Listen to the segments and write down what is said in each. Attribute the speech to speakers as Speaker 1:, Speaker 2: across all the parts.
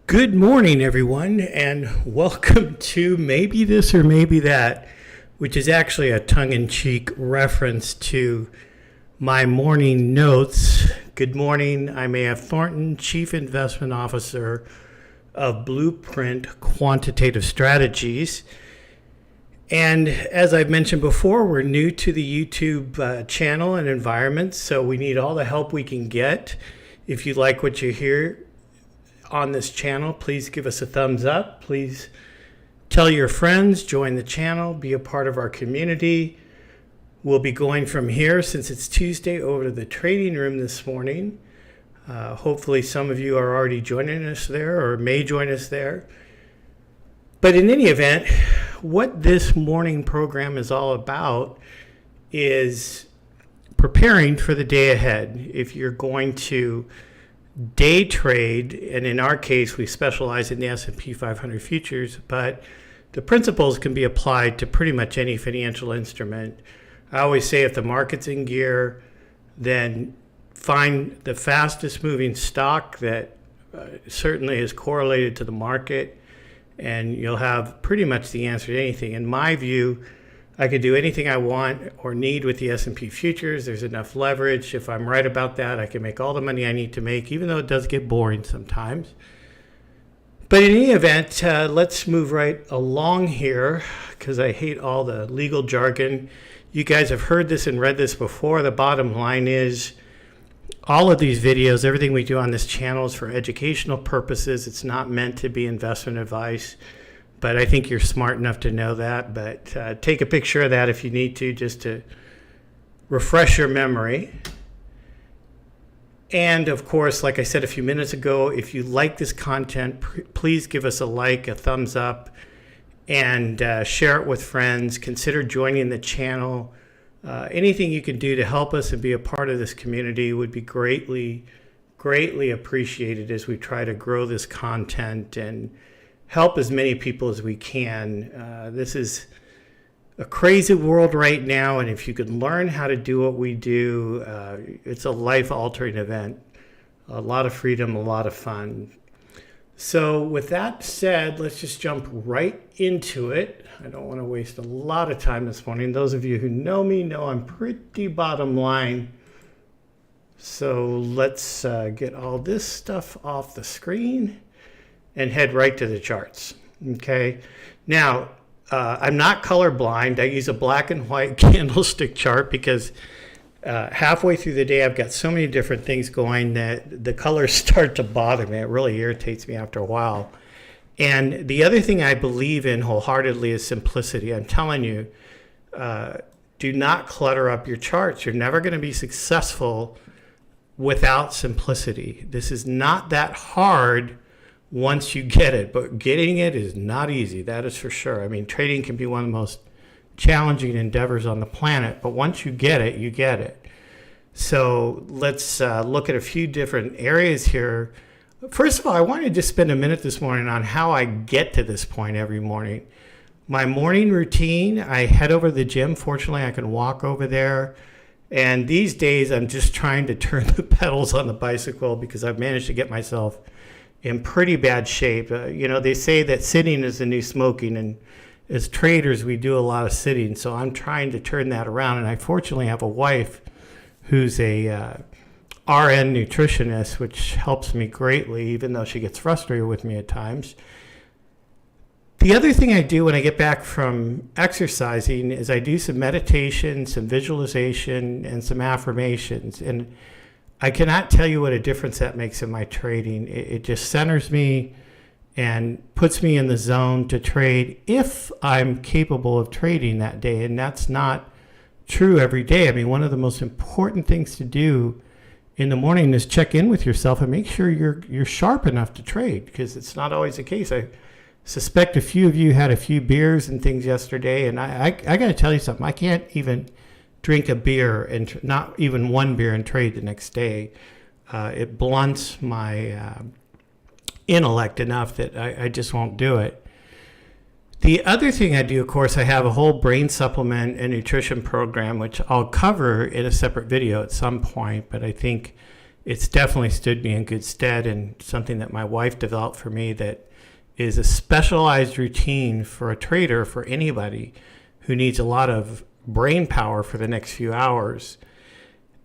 Speaker 1: Good morning, everyone, and welcome to Maybe This or Maybe That, which is actually a tongue-in-cheek reference to my morning notes. Good morning, I'm A.F. Thornton, Chief Investment Officer of Blueprint Quantitative Strategies. And as I've mentioned before, we're new to the YouTube channel and environment, so we need all the help we can get. If you like what you hear on this channel, please give us a thumbs up. Please tell your friends, join the channel, be a part of our community. We'll be going from here, since it's Tuesday, over to the trading room this morning. Hopefully some of you are already joining us there or may join us there. But in any event, what this morning program is all about is preparing for the day ahead. If you're going to day trade, and in our case we specialize in the S&P 500 futures, but the principles can be applied to pretty much any financial instrument. I always say if the market's in gear, then find the fastest moving stock that certainly is correlated to the market, and you'll have pretty much the answer to anything. In my view, I could do anything I want or need with the S&P futures. There's enough leverage. If I'm right about that, I can make all the money I need to make, even though it does get boring sometimes. But in any event, let's move right along here, because I hate all the legal jargon. You guys have heard this and read this before. The bottom line is all of these videos, everything we do on this channel is for educational purposes. It's not meant to be investment advice. But I think you're smart enough to know that. But take a picture of that if you need to, just to refresh your memory. And of course, like I said a few minutes ago, if you like this content, please give us a like, a thumbs up, and share it with friends. Consider joining the channel. Anything you can do to help us and be a part of this community would be greatly appreciated as we try to grow this content and help as many people as we can. This is a crazy world right now, and if you could learn how to do what we do, it's a life-altering event. A lot of freedom, a lot of fun. So with that said, let's just jump right into it. I don't want to waste a lot of time this morning. Those of you who know me know I'm pretty bottom line. So let's get all this stuff off the screen and head right to the charts. Okay. Now, I'm not colorblind. I use a black and white candlestick chart because halfway through the day, I've got so many different things going that the colors start to bother me. It really irritates me after a while. And the other thing I believe in wholeheartedly is simplicity. I'm telling you, do not clutter up your charts. You're never going to be successful without simplicity. This is not that hard once you get it, but getting it is not easy. That is for sure. I mean, trading can be one of the most challenging endeavors on the planet, but once you get it, you get it. So let's look at a few different areas here. First of all, I wanted to spend a minute this morning on how I get to this point every morning. My morning routine, I head over to the gym. Fortunately, I can walk over there. And these days, I'm just trying to turn the pedals on the bicycle because I've managed to get myself in pretty bad shape. They say that sitting is the new smoking, and as traders, we do a lot of sitting. So I'm trying to turn that around. And I fortunately have a wife who's a RN nutritionist, which helps me greatly, even though she gets frustrated with me at times. The other thing I do when I get back from exercising is I do some meditation, some visualization, and some affirmations. And I cannot tell you what a difference that makes in my trading. It just centers me and puts me in the zone to trade if I'm capable of trading that day. And that's not true every day. I mean, one of the most important things to do in the morning is check in with yourself and make sure you're sharp enough to trade, because it's not always the case. I suspect a few of you had a few beers and things yesterday, and I got to tell you something. I can't even drink a beer, and not even one beer, and trade the next day. It blunts my intellect enough that I just won't do it. The other thing I do, of course, I have a whole brain supplement and nutrition program, which I'll cover in a separate video at some point, but I think it's definitely stood me in good stead, and something that my wife developed for me that is a specialized routine for a trader, for anybody who needs a lot of brain power for the next few hours.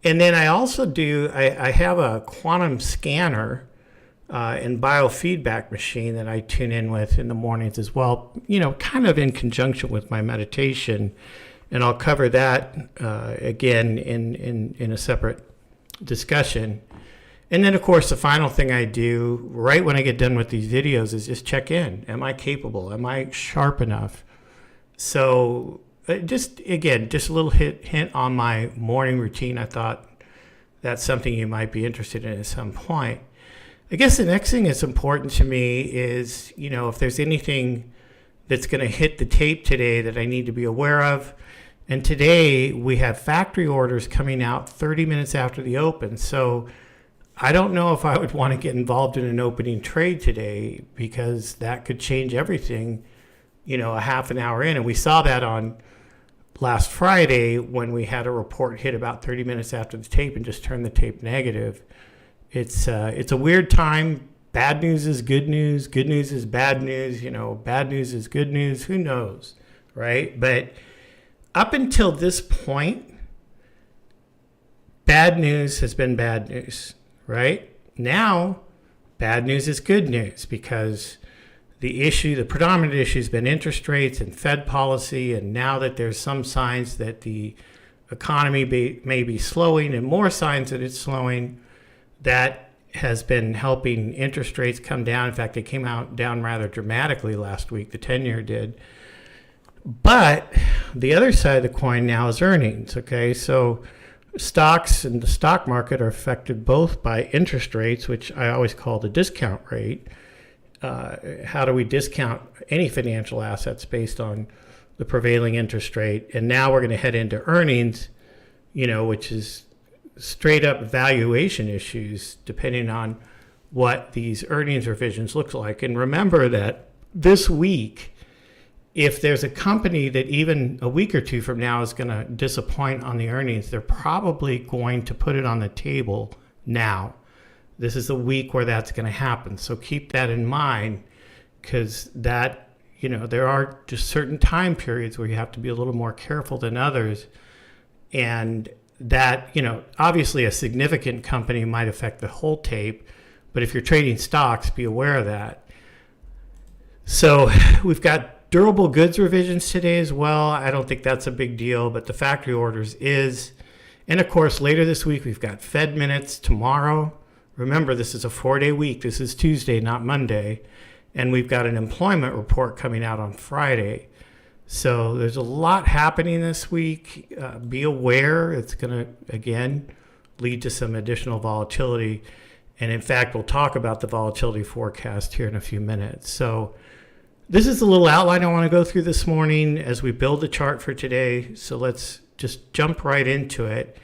Speaker 1: And then I also I have a quantum scanner and biofeedback machine that I tune in with in the mornings as well, kind of in conjunction with my meditation. And I'll cover that again in a separate discussion. And then, of course, the final thing I do right when I get done with these videos is just check in. Am I capable? Am I sharp enough? So just a little hint on my morning routine. I thought that's something you might be interested in at some point. I guess the next thing that's important to me is, if there's anything that's going to hit the tape today that I need to be aware of. And today we have factory orders coming out 30 minutes after the open. So I don't know if I would want to get involved in an opening trade today, because that could change everything, a half an hour in. And we saw that on last Friday when we had a report hit about 30 minutes after the tape and just turned the tape negative. It's a weird time. Bad news is good news. Good news is bad news. Bad news is good news. Who knows, right? But up until this point, bad news has been bad news. Right? Now, bad news is good news, because the predominant issue has been interest rates and Fed policy. And now that there's some signs that the economy may be slowing, and more signs that it's slowing, that has been helping interest rates come down. In fact, they came down rather dramatically last week. The 10-year did. But the other side of the coin now is earnings. Okay, so stocks and the stock market are affected both by interest rates, which I always call the discount rate. How do we discount any financial assets based on the prevailing interest rate? And now we're going to head into earnings, which is straight up valuation issues depending on what these earnings revisions look like. And remember that this week, if there's a company that even a week or two from now is going to disappoint on the earnings, they're probably going to put it on the table now. This is a week where that's going to happen. So keep that in mind, because that, there are just certain time periods where you have to be a little more careful than others. And that, obviously a significant company might affect the whole tape, but if you're trading stocks, be aware of that. So we've got durable goods revisions today as well. I don't think that's a big deal, but the factory orders is. And of course, later this week, we've got Fed minutes tomorrow. Remember, this is a 4-day week. This is Tuesday, not Monday. And we've got an employment report coming out on Friday. So there's a lot happening this week. Be aware. It's going to, again, lead to some additional volatility. And in fact, we'll talk about the volatility forecast here in a few minutes. So this is the little outline I want to go through this morning as we build the chart for today. So let's just jump right into it.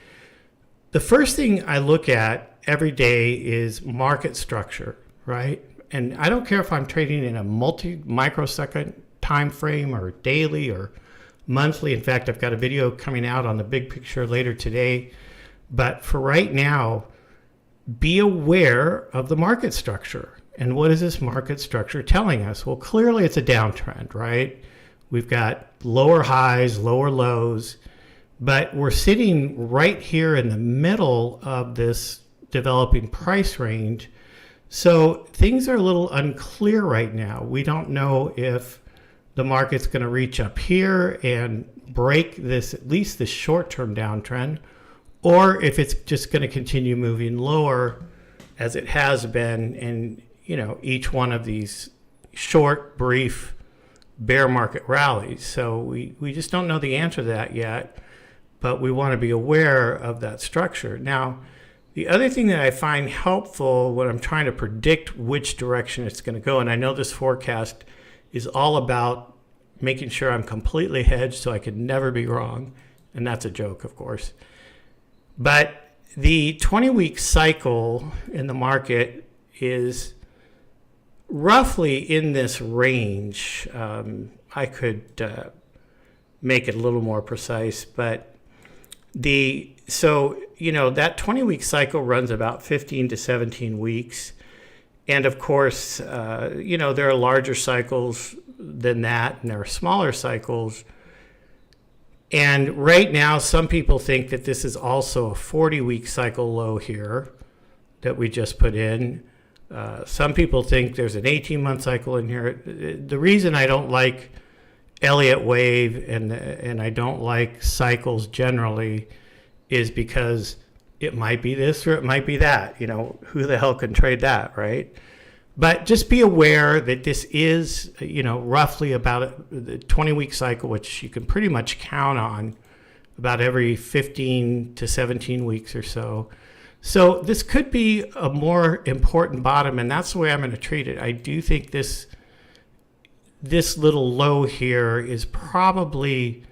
Speaker 1: The first thing I look at every day is market structure, right? And I don't care if I'm trading in a multi-microsecond time frame or daily or monthly. In fact, I've got a video coming out on the big picture later today. But for right now, be aware of the market structure. And what is this market structure telling us? Well, clearly it's a downtrend, right? We've got lower highs, lower lows, but we're sitting right here in the middle of this developing price range. So things are a little unclear right now. We don't know if the market's going to reach up here and break this, at least the short-term downtrend, or if it's just going to continue moving lower as it has been in each one of these short, brief bear market rallies. So we just don't know the answer to that yet, but we want to be aware of that structure. Now, the other thing that I find helpful when I'm trying to predict which direction it's going to go, and I know this forecast is all about making sure I'm completely hedged so I could never be wrong, and that's a joke, of course. But the 20-week cycle in the market is roughly in this range. I could make it a little more precise, but so that 20-week cycle runs about 15 to 17 weeks. And of course, there are larger cycles than that, and there are smaller cycles. And right now, some people think that this is also a 40-week cycle low here that we just put in. Some people think there's an 18-month cycle in here. The reason I don't like Elliott wave and I don't like cycles generally is because it might be this or it might be that. Who the hell can trade that, right? But just be aware that this is, roughly about the 20-week cycle, which you can pretty much count on about every 15 to 17 weeks or so. So this could be a more important bottom, and that's the way I'm going to treat it. I do think this little low here is probably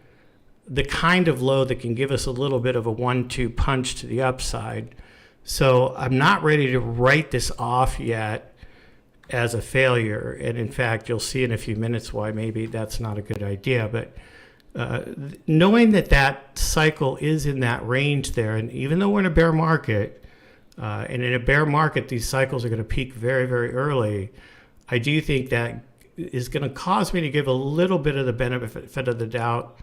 Speaker 1: the kind of low that can give us a little bit of a 1-2 punch to the upside. So I'm not ready to write this off yet as a failure. And in fact, you'll see in a few minutes why maybe that's not a good idea. But knowing that cycle is in that range there, and even though we're in a bear market, and in a bear market, these cycles are going to peak very, very early, I do think that is going to cause me to give a little bit of the benefit of the doubt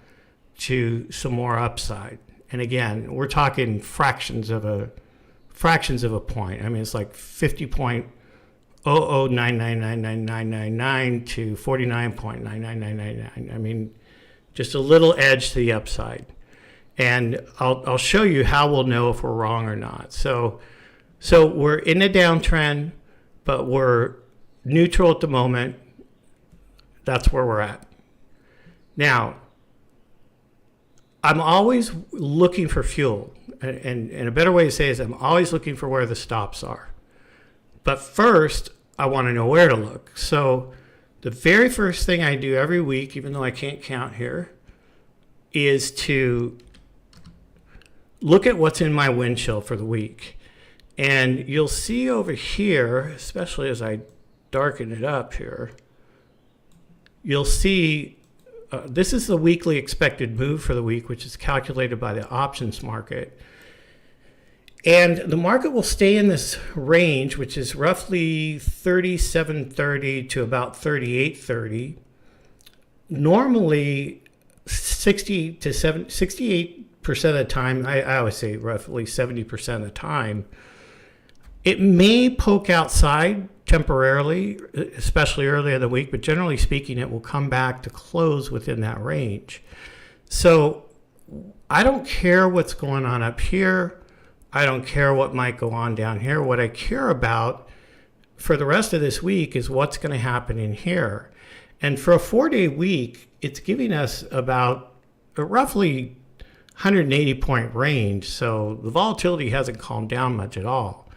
Speaker 1: to some more upside. And again, we're talking fractions of a point. I mean, it's like 50.009999999 to 49.99999. I mean, just a little edge to the upside. And I'll show you how we'll know if we're wrong or not. So we're in a downtrend, but we're neutral at the moment. That's where we're at. Now, I'm always looking for fuel. And a better way to say it is I'm always looking for where the stops are. But first, I want to know where to look. So the very first thing I do every week, even though I can't count here, is to look at what's in my wind chill for the week. And you'll see over here, especially as I darken it up here, you'll see this is the weekly expected move for the week, which is calculated by the options market. And the market will stay in this range, which is roughly 37.30 to about 38.30. Normally, 68% of the time, I always say roughly 70% of the time, it may poke outside temporarily, especially early in the week, but generally speaking, it will come back to close within that range. So I don't care what's going on up here. I don't care what might go on down here. What I care about for the rest of this week is what's going to happen in here. And for a 4-day week, it's giving us about a roughly 180 point range. So the volatility hasn't calmed down much at all.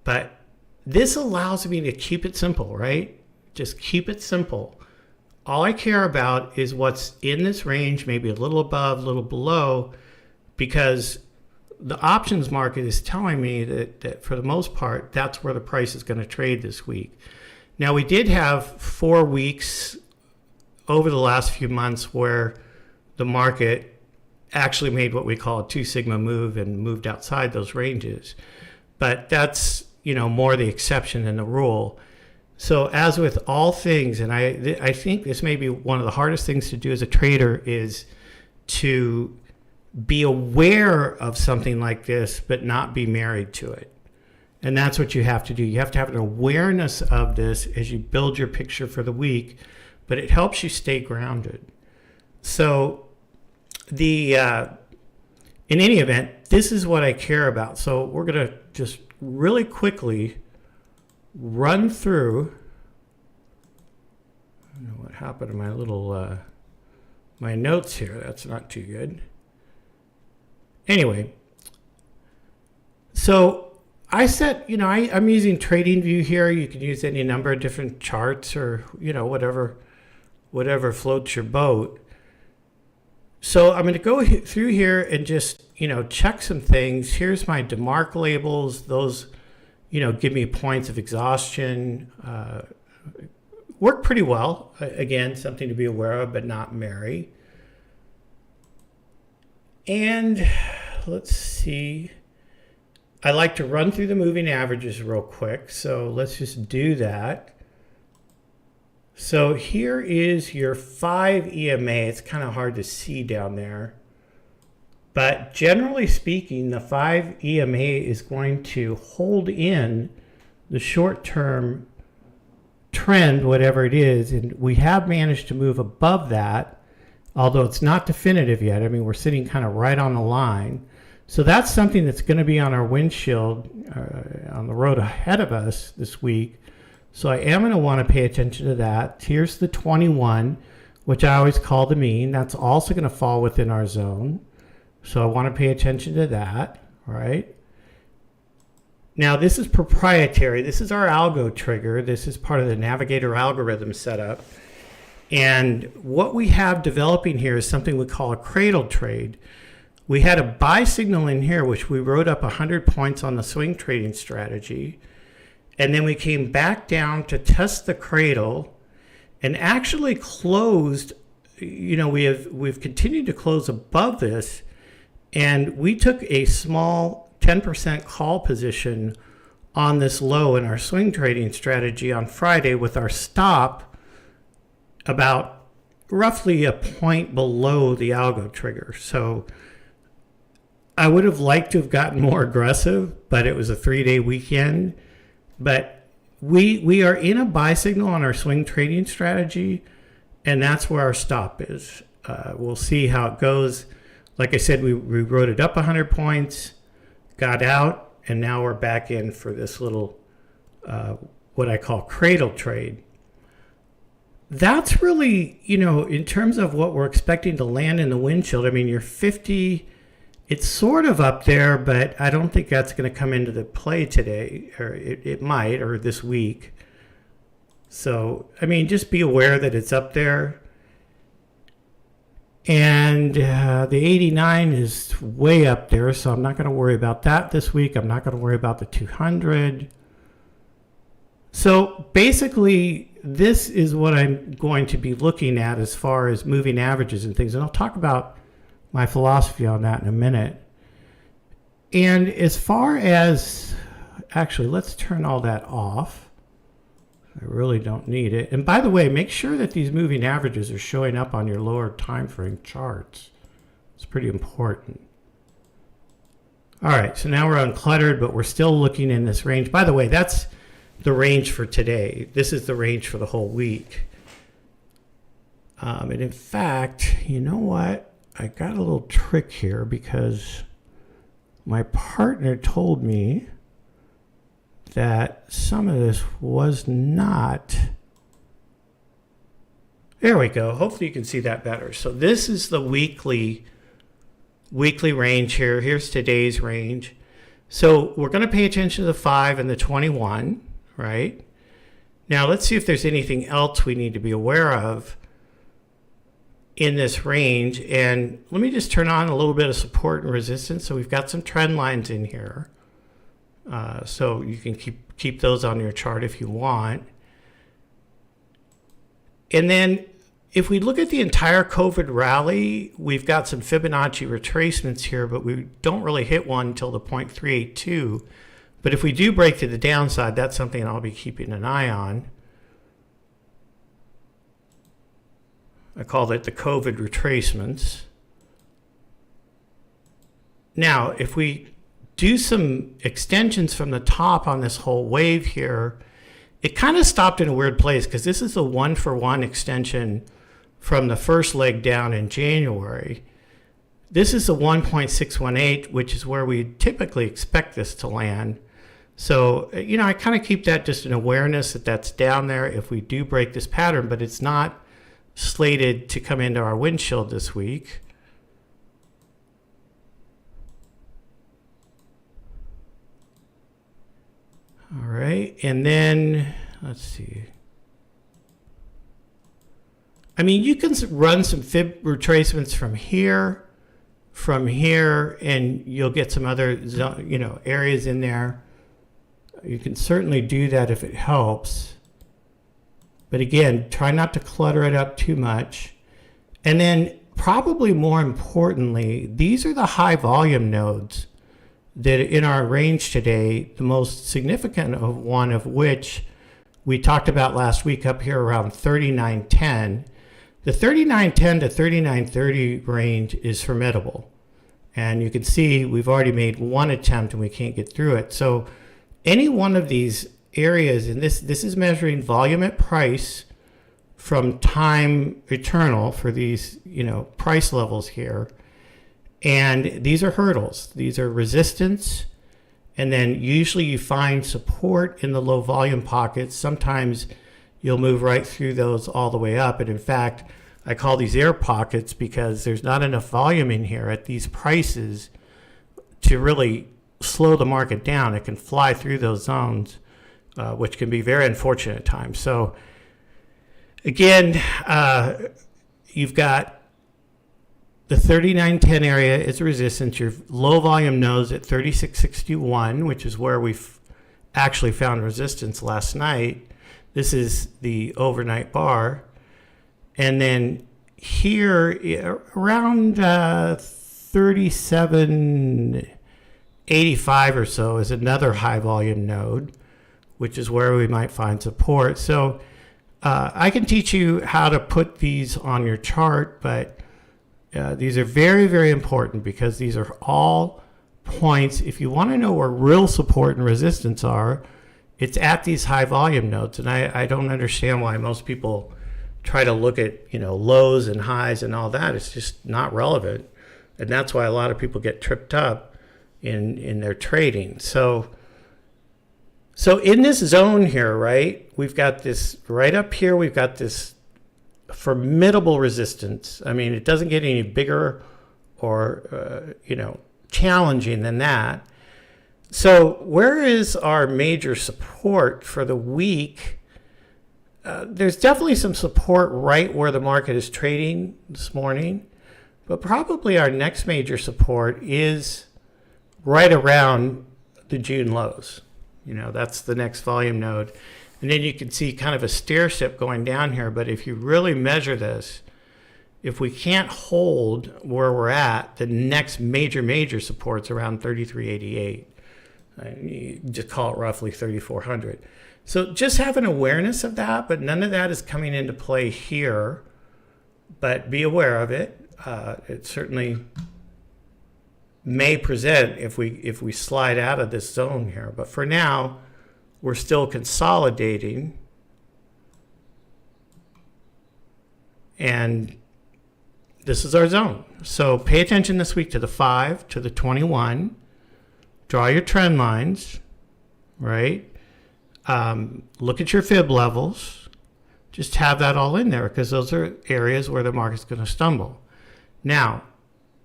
Speaker 1: But this allows me to keep it simple, right? Just keep it simple. All I care about is what's in this range, maybe a little above, a little below, because the options market is telling me that for the most part, that's where the price is going to trade this week. Now, we did have 4 weeks over the last few months where the market actually made what we call a 2 sigma move and moved outside those ranges. But that's, more the exception than the rule. So as with all things, and I think this may be one of the hardest things to do as a trader is to be aware of something like this, but not be married to it. And that's what you have to do. You have to have an awareness of this as you build your picture for the week, but it helps you stay grounded. So in any event, this is what I care about. So we're going to just really quickly run through. I don't know what happened to my little my notes here. That's not too good. Anyway, so I set, I'm using TradingView here. You can use any number of different charts or, whatever floats your boat. So I'm going to go through here and just, check some things. Here's my DeMark labels. Those, give me points of exhaustion. Work pretty well. Again, something to be aware of, but not merry. And let's see. I like to run through the moving averages real quick. So let's just do that. So here is your 5 EMA. It's kind of hard to see down there. But generally speaking, the 5 EMA is going to hold in the short-term trend, whatever it is. And we have managed to move above that, although it's not definitive yet. I mean, we're sitting kind of right on the line. So that's something that's going to be on our windshield on the road ahead of us this week. So I am going to want to pay attention to that. Here's the 21, which I always call the mean. That's also going to fall within our zone. So I want to pay attention to that, right? Now this is proprietary. This is our algo trigger. This is part of the Navigator algorithm setup. And what we have developing here is something we call a cradle trade. We had a buy signal in here, which we wrote up 100 points on the swing trading strategy. And then we came back down to test the cradle and actually closed, we've continued to close above this. And we took a small 10% call position on this low in our swing trading strategy on Friday with our stop about roughly a point below the algo trigger. So I would have liked to have gotten more aggressive, but it was a 3-day weekend. But we are in a buy signal on our swing trading strategy, and that's where our stop is. We'll see how it goes. Like I said, we wrote it up 100 points, got out, and now we're back in for this little, what I call cradle trade. That's really, in terms of what we're expecting to land in the windshield, I mean, you're 50, it's sort of up there, but I don't think that's going to come into the play today, or it might, or this week. So, I mean, just be aware that it's up there. And the 89 is way up there, so I'm not going to worry about that this week. I'm not going to worry about the 200. So basically, this is what I'm going to be looking at as far as moving averages and things. And I'll talk about my philosophy on that in a minute. And as far as, actually, let's turn all that off. I really don't need it. And by the way, make sure that these moving averages are showing up on your lower time frame charts. It's pretty important. All right, so now we're uncluttered, but we're still looking in this range. By the way, that's the range for today. This is the range for the whole week. And in fact, you know what? I got a little trick here because my partner told me that some of this was not. There we go. Hopefully you can see that better. So this is the weekly range here. Here's today's range. So we're going to pay attention to the 5 and the 21, right? Now let's see if there's anything else we need to be aware of in this range. And let me just turn on a little bit of support and resistance. So we've got some trend lines in here. So you can keep those on your chart if you want. And then if we look at the entire COVID rally, we've got some Fibonacci retracements here, but we don't really hit one until the 0.382. But if we do break to the downside, that's something I'll be keeping an eye on. I call it the COVID retracements. Now, if we do some extensions from the top on this whole wave here, it kind of stopped in a weird place because this is a 1-for-1 extension from the first leg down in January. This is a 1.618, which is where we typically expect this to land. So, I kind of keep that just an awareness that that's down there if we do break this pattern, but it's not slated to come into our windshield this week. All right, and then let's see. I mean, you can run some fib retracements from here, and you'll get some other, areas in there. You can certainly do that if it helps. But again, try not to clutter it up too much. And then probably more importantly, these are the high volume nodes that in our range today, the most significant of one of which we talked about last week up here around 39.10. The 39.10 to 39.30 range is formidable. And you can see we've already made one attempt and we can't get through it. So any one of these areas, and this is measuring volume at price from time eternal for these, price levels here. And these are hurdles. These are resistance. And then usually you find support in the low volume pockets. Sometimes you'll move right through those all the way up. And in fact, I call these air pockets because there's not enough volume in here at these prices to really slow the market down. It can fly through those zones, which can be very unfortunate at times. So again, you've got the 39.10 area is resistance. Your low volume nodes at 36.61, which is where we've actually found resistance last night. This is the overnight bar. And then here around 37.85 or so is another high volume node, which is where we might find support. So I can teach you how to put these on your chart, but these are very, very important because these are all points. If you want to know where real support and resistance are, it's at these high volume nodes. And I don't understand why most people try to look at, lows and highs and all that. It's just not relevant. And that's why a lot of people get tripped up in their trading. So in this zone here, right, we've got this right up here, we've got this formidable resistance. I mean, it doesn't get any bigger or, challenging than that. So where is our major support for the week? There's definitely some support right where the market is trading this morning, but probably our next major support is right around the June lows. That's the next volume node. And then you can see kind of a stair step going down here. But if you really measure this, if we can't hold where we're at, the next major support's around 33.88. You just call it roughly 3,400. So just have an awareness of that, but none of that is coming into play here. But be aware of it. It certainly may present if we slide out of this zone here. But for now, we're still consolidating. And this is our zone. So pay attention this week to the 5, to the 21. Draw your trend lines, right? Look at your fib levels. Just have that all in there because those are areas where the market's going to stumble. Now,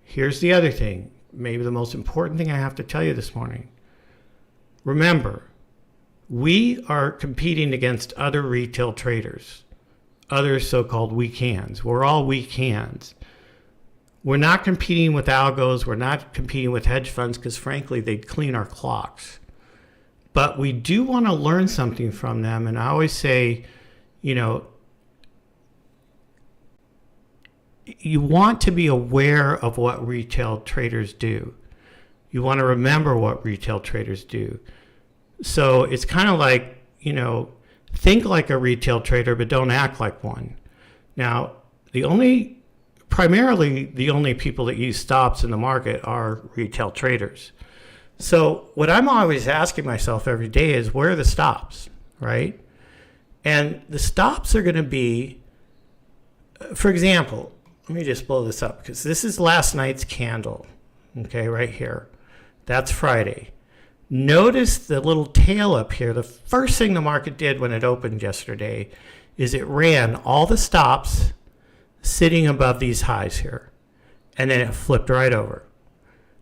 Speaker 1: here's the other thing. Maybe the most important thing I have to tell you this morning. Remember, we are competing against other retail traders, other so-called weak hands. We're all weak hands. We're not competing with algos. We're not competing with hedge funds because, frankly, they'd clean our clocks. But we do want to learn something from them. And I always say, you want to be aware of what retail traders do. You want to remember what retail traders do. So it's kind of like, think like a retail trader, but don't act like one. Now, primarily the only people that use stops in the market are retail traders. So what I'm always asking myself every day is, where are the stops, right? And the stops are going to be, for example, let me just blow this up because this is last night's candle, okay, right here. That's Friday. Notice the little tail up here. The first thing the market did when it opened yesterday is it ran all the stops sitting above these highs here, and then it flipped right over.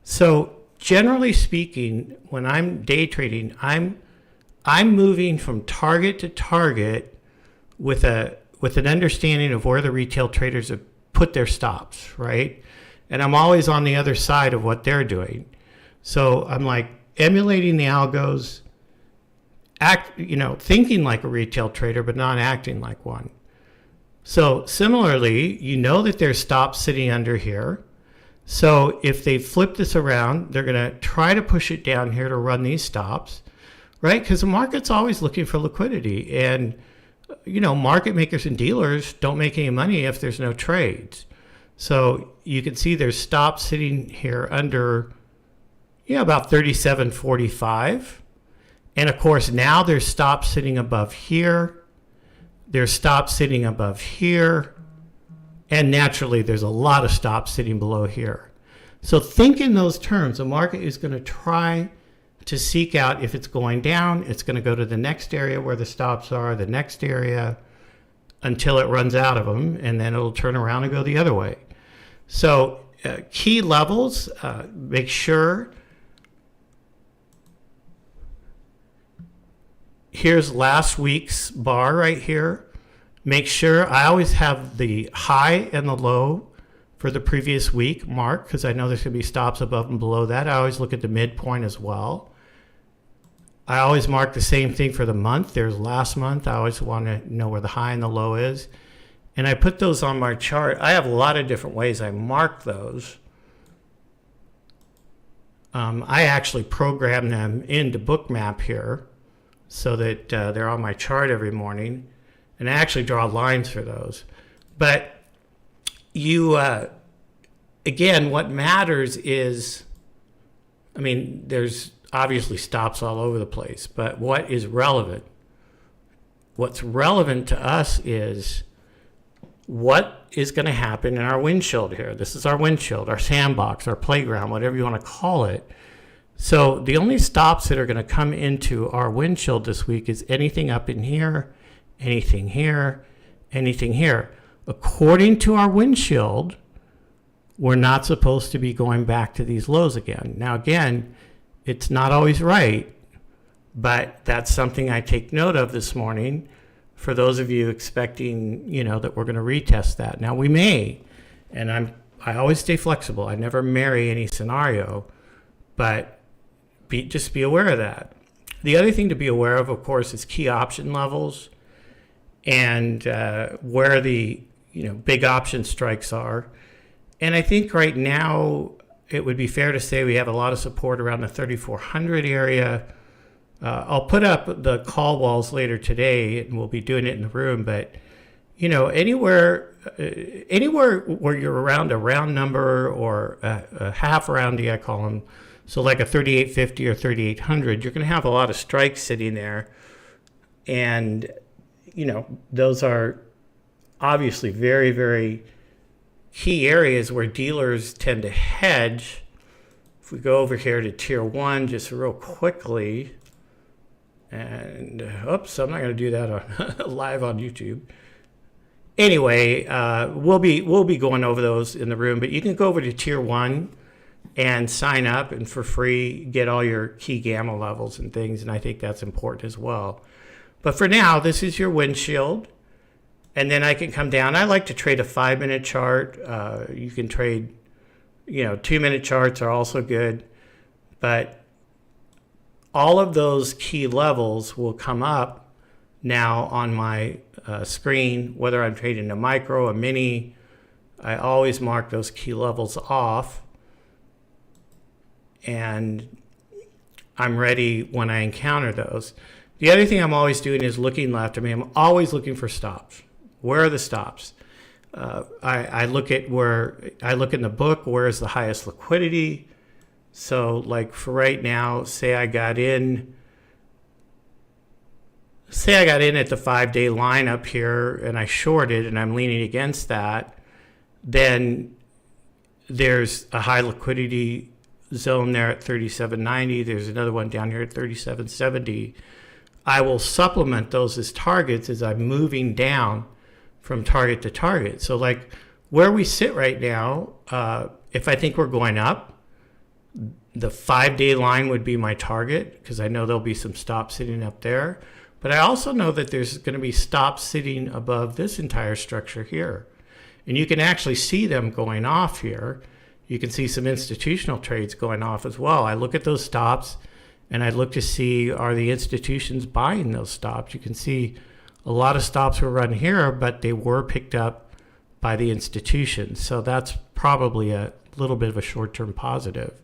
Speaker 1: So generally speaking, when I'm day trading, I'm moving from target to target with an understanding of where the retail traders have put their stops, right? And I'm always on the other side of what they're doing. So I'm like emulating the algos, thinking like a retail trader, but not acting like one. So similarly, that there's stops sitting under here. So if they flip this around, they're going to try to push it down here to run these stops, right? Because the market's always looking for liquidity. And, market makers and dealers don't make any money if there's no trades. So you can see there's stops sitting here under, about 37.45. And of course, now there's stops sitting above here. There's stops sitting above here. And naturally, there's a lot of stops sitting below here. So think in those terms. The market is going to try to seek out, if it's going down, it's going to go to the next area where the stops are, the next area, until it runs out of them, and then it'll turn around and go the other way. So key levels, make sure. Here's last week's bar right here. Make sure, I always have the high and the low for the previous week marked, because I know there's going to be stops above and below that. I always look at the midpoint as well. I always mark the same thing for the month. There's last month. I always want to know where the high and the low is. And I put those on my chart. I have a lot of different ways I mark those. I actually program them into Bookmap here so that they're on my chart every morning. And I actually draw lines for those. But again, what matters is, there's obviously stops all over the place, but what is relevant? What's relevant to us is what is going to happen in our windshield here. This is our windshield, our sandbox, our playground, whatever you want to call it. So the only stops that are going to come into our windshield this week is anything up in here, anything here, anything here. According to our windshield, we're not supposed to be going back to these lows again. Now, again, it's not always right, but that's something I take note of this morning for those of you expecting, that we're going to retest that. Now, we may, and I always stay flexible. I never marry any scenario, but just be aware of that. The other thing to be aware of course, is key option levels and where the big option strikes are. And I think right now it would be fair to say we have a lot of support around the 3,400 area. I'll put up the call walls later today, and we'll be doing it in the room. But anywhere where you're around a round number or a half roundy, I call them. So like a 3,850 or 3,800, you're going to have a lot of strikes sitting there, and those are obviously very, very key areas where dealers tend to hedge. If we go over here to tier 1 just real quickly, and oops, I'm not going to do that live on YouTube. Anyway, we'll be going over those in the room, but you can go over to tier 1 and sign up and for free get all your key gamma levels and things, and I think that's important as well. But for now, this is your windshield. And then I can come down. I like to trade a 5-minute chart. You can trade, 2-minute charts are also good. But all of those key levels will come up now on my screen, whether I'm trading a micro, a mini. I always mark those key levels off. And I'm ready when I encounter those. The other thing I'm always doing is looking left. I'm always looking for stops. Where are the stops? I look at in the book, where is the highest liquidity? So like for right now, say I got in at the 5-day line up here and I shorted and I'm leaning against that, then there's a high liquidity zone there at 37.90. There's another one down here at 37.70. I will supplement those as targets as I'm moving down from target to target. So like where we sit right now, if I think we're going up, the 5-day line would be my target because I know there'll be some stops sitting up there. But I also know that there's going to be stops sitting above this entire structure here. And you can actually see them going off here. You can see some institutional trades going off as well. I look at those stops and I look to see, are the institutions buying those stops? You can see a lot of stops were run here, but they were picked up by the institutions. So that's probably a little bit of a short-term positive.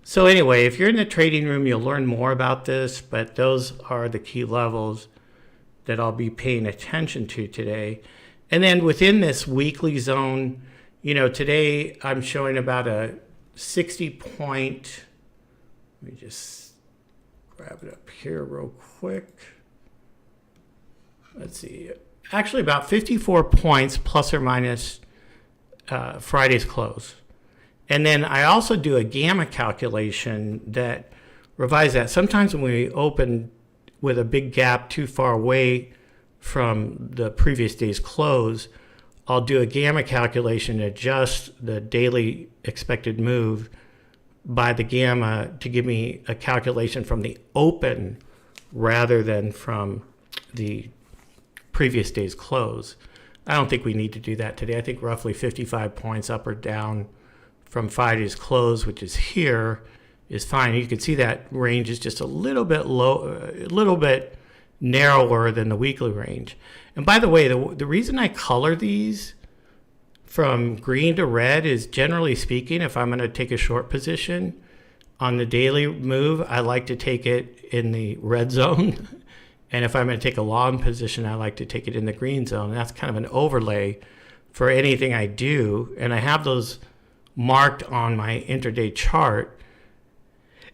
Speaker 1: So anyway, if you're in the trading room, you'll learn more about this, but those are the key levels that I'll be paying attention to today. And then within this weekly zone, today I'm showing about a 60-point, let me just grab it up here real quick. Let's see, actually about 54 points plus or minus Friday's close. And then I also do a gamma calculation that revises that. Sometimes when we open with a big gap too far away from the previous day's close, I'll do a gamma calculation to adjust the daily expected move by the gamma to give me a calculation from the open rather than from the previous day's close. I don't think we need to do that today. I think roughly 55 points up or down from Friday's close, which is here, is fine. You can see that range is just a little bit low, a little bit narrower than the weekly range. And by the way, the reason I color these from green to red is, generally speaking, if I'm going to take a short position on the daily move, I like to take it in the red zone. And if I'm going to take a long position, I like to take it in the green zone. And that's kind of an overlay for anything I do. And I have those marked on my intraday chart.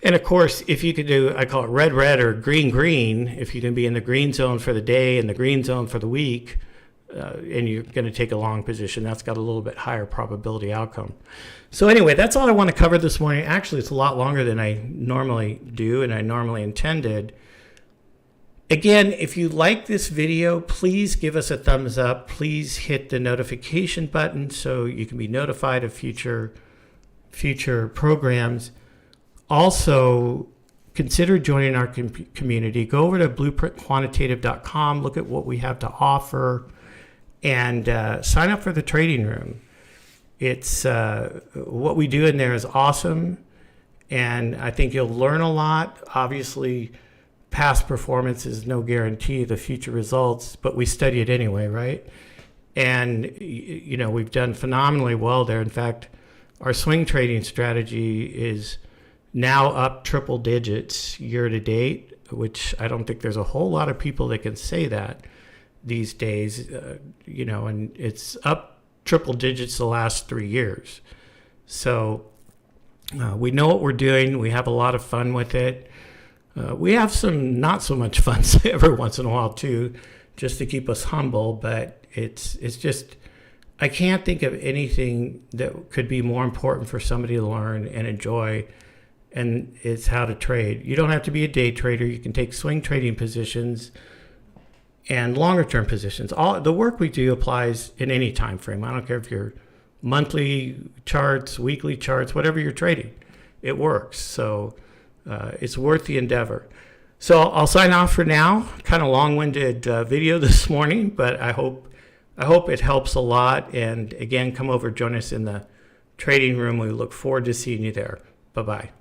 Speaker 1: And of course, if you could do, I call it red, red or green, green, if you can be in the green zone for the day and the green zone for the week, and you're going to take a long position, that's got a little bit higher probability outcome. So anyway, that's all I want to cover this morning. Actually, it's a lot longer than I normally do and I normally intended. Again, if you like this video, please give us a thumbs up. Please hit the notification button so you can be notified of future programs. Also, consider joining our community. Go over to blueprintquantitative.com, look at what we have to offer, and sign up for the trading room. It's what we do in there is awesome, and I think you'll learn a lot. Obviously, past performance is no guarantee of the future results, but we study it anyway, right? And we've done phenomenally well there. In fact, our swing trading strategy is now up triple digits year to date, which I don't think there's a whole lot of people that can say that these days, and it's up triple digits the last 3 years. So we know what we're doing. We have a lot of fun with it. We have some not so much fun every once in a while too, just to keep us humble, but it's just, I can't think of anything that could be more important for somebody to learn and enjoy, and it's how to trade. You don't have to be a day trader. You can take swing trading positions and longer term positions. All the work we do applies in any time frame. I don't care if you're monthly charts, weekly charts, whatever you're trading, it works. So it's worth the endeavor. So I'll sign off for now. Kind of long-winded video this morning, but I hope it helps a lot. And again, come over, join us in the trading room. We look forward to seeing you there. Bye-bye.